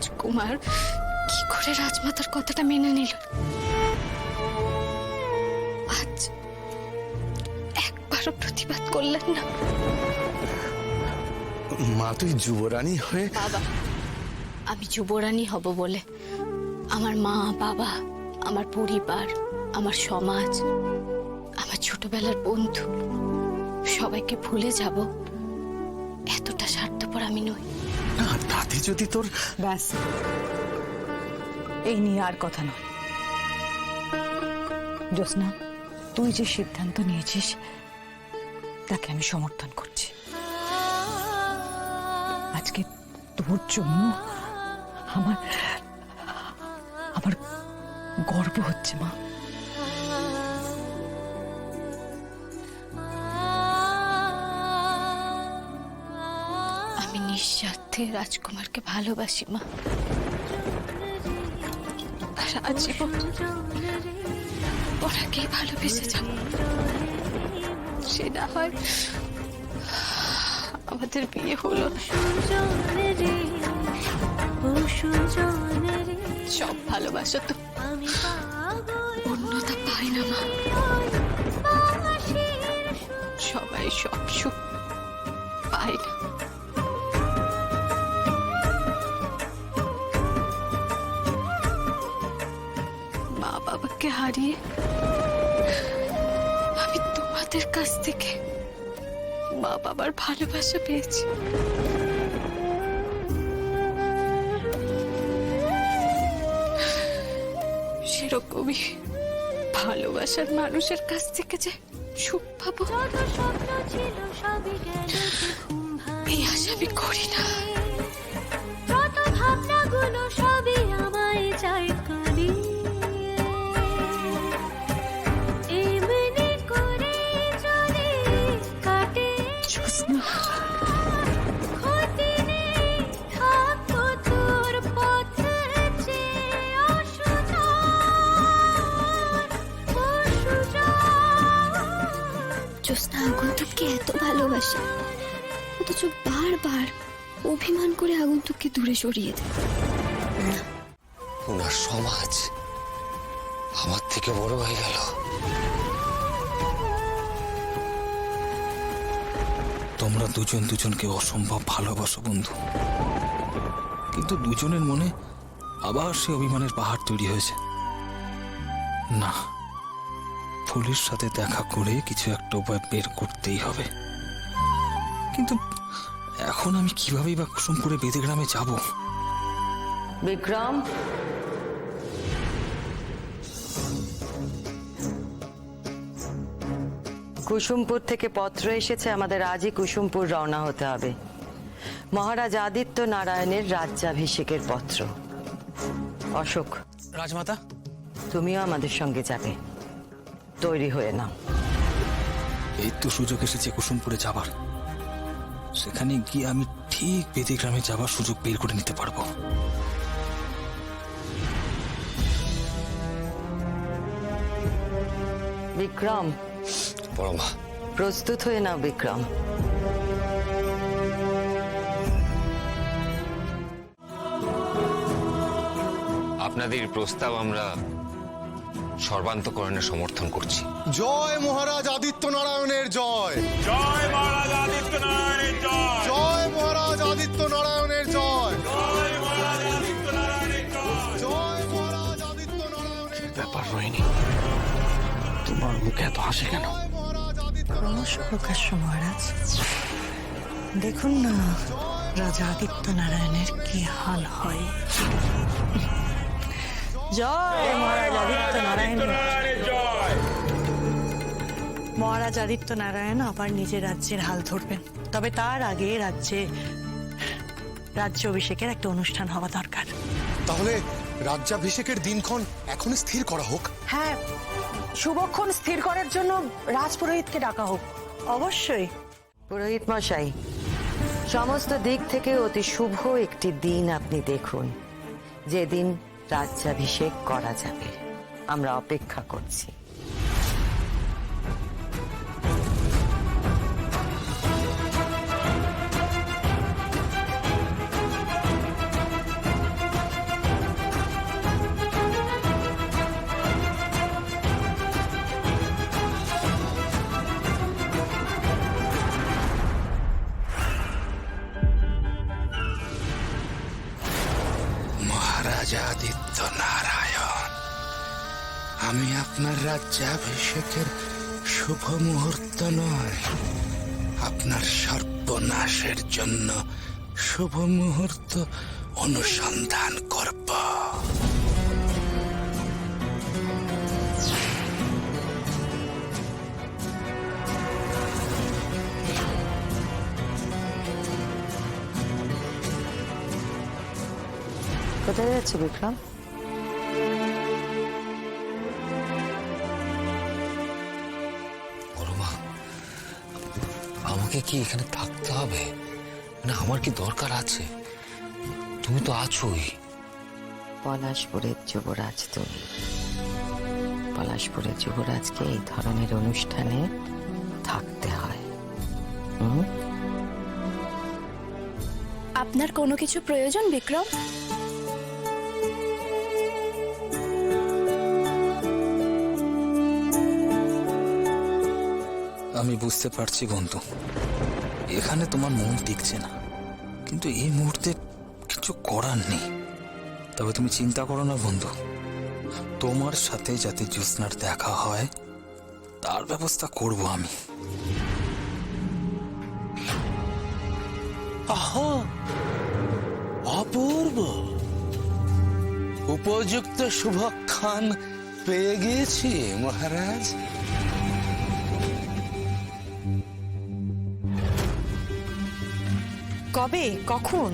রাজকুমার কি করে রাজমাতার কথাটা মেনে নিল? আজ একবারও প্রতিবাদ করলেন না। মা, তুই যুবরানী হয়ে। বাবা, আমি যুবরানী হব বলে আমার মা বাবা, আমার পরিবার, আমার সমাজ, আমার ছোটবেলার বন্ধু সবাইকে ভুলে যাব এতটা স্বার্থপর আমি নই। না, তাতে যদি তোর। ব্যাস, এই নিয়ে আর কথা নয়। জ্যোৎস্না, তুই যে সিদ্ধান্ত নিয়েছিস তাকে আমি সমর্থন করছি। আজকে তোর জন্য আমার আমার গর্ব হচ্ছে মা। আমি নিঃস্বার্থে রাজকুমারকে ভালোবাসি মা, আর আজীবন ওনাকেই ভালোবেসে যাব। সে না হয় আমাদের বিয়ে হলো, সব ভালোবাসা তো অন্যতা পায় না মা। সবাই সব সুখ পায় না। মা বাবাকে হারিয়ে আমি তোমাদের কাছ থেকে মা বাবার ভালোবাসা পেয়েছি। সেরকমই ভালোবাসার মানুষের কাছ থেকে যে সুখ পাবো এই আশা আমি করি না। ভাবনাগুলো সবই আমায় চাই করি, এমনি করে চলে কাটে ক্ষতি নেই, থাকবো তোর পথে চেয়ে জ্যোৎস্না আগন্তুককে এত ভালোবাসে, অথচ বারবার অভিমান করে আগন্তুককে দূরে সরিয়ে দেয়। ওনার সমাজ আমার থেকে বড় হয়ে গেল। তোমরা দুজন দুজনকে অসম্ভব ভালোবাসো বন্ধু, কিন্তু দুজনের মনে আবার সে অভিমানের পাহাড় তৈরি হয়েছে। না, ফুলির সাথে দেখা করে কিছু একটা উপায় বের করতেই হবে। কিন্তু এখন আমি কিভাবেই বা কুসুমপুরে বেদে গ্রামে যাব? বিক্রম, কুসুমপুর থেকে পত্র এসেছে, আমাদের আজই কুসুমপুর রওনা হতে হবে। মহারাজ আদিত্য নারায়ণের রাজ্যাভিষেকের পত্র। অশোক, রাজমাতা, তুমিও আমাদের সঙ্গে যাবে, তৈরি হয়ে নাও। এই তো সুযোগ এসেছে কুসুমপুরে যাবার। সেখানে গিয়ে আমি ঠিক বেদে গ্রামে যাবার সুযোগ বের করে নিতে পারবো। বিক্রম, বড় মা, প্রস্তুত হয়ে নাও। বিক্রম, আপনাদের প্রস্তাব আমরা সর্বান্তকরণে সমর্থন করছি। জয় মহারাজ আদিত্য নারায়ণের জয়। জয় মহারাজ আদিত্য নারায়ণের জয়। জয় মহারাজ আদিত্য নারায়ণের জয়। জয় মহারাজ আদিত্য নারায়ণের জয়। জয় মহারাজ আদিত্য নারায়ণের ব্যাপার রয়নি, তোমার মুখে এত হাসি কেন? জয় মহারাজ আদিত্য ক্রমশ প্রকাশ্য মহারাজ, দেখুন না রাজা আদিত্য নারায়ণের কি হাল হয়। জয় মহারাজ আদিত্য নারায়ণ। নারায়ণের জয়। মহারাজ আদিত্য নারায়ণ আবার নিজের রাজ্যের হাল ধরবেন, তবে তার আগে রাজ্য অভিষেকের একটা অনুষ্ঠান হওয়া দরকার। তাহলে রাজ্যাভিষেকের দিনক্ষণ এখনই স্থির করা হোক। হ্যাঁ, শুভক্ষণ স্থির করার জন্য রাজপুরোহিতকে ডাকা হোক। অবশ্যই। পুরোহিত মশাই, সমস্ত দিক থেকে অতি শুভ একটি দিন আপনি দেখুন, যেদিন রাজ্যাভিষেক করা যাবে। আমরা অপেক্ষা করছি। রাজাদিত্য নারায়ণ, আমি আপনার রাজ্যাভিষেকের শুভ মুহূর্ত নয়, আপনার সর্বনাশের জন্য শুভ মুহূর্ত অনুসন্ধান করব। কোথায় যাচ্ছে বিক্রম? বড় মা, আমাকে কি এখানে থাকতে হবে? না, আমার কি দরকার আছে? তুমি তো আছোই। পলাশপুরের যুবরাজ তুমি। পলাশপুরের যুবরাজকে এই ধরনের অনুষ্ঠানে থাকতে হয়। আপনার কোনো কিছু প্রয়োজন বিক্রম? আমি বুঝতে পারছি বন্ধু, এখানে তোমার মন টিকছে না, কিন্তু এই মুহূর্তে কিছু করার নেই। তবে তুমি চিন্তা করো না বন্ধু, তোমার সাথে যাতে জ্যোৎস্নার দেখা হয় তার ব্যবস্থা করব আমি। আহা, অপূর্ব! উপযুক্ত শুভক্ষণ পেয়ে গিয়েছি মহারাজ। কবে, কখন?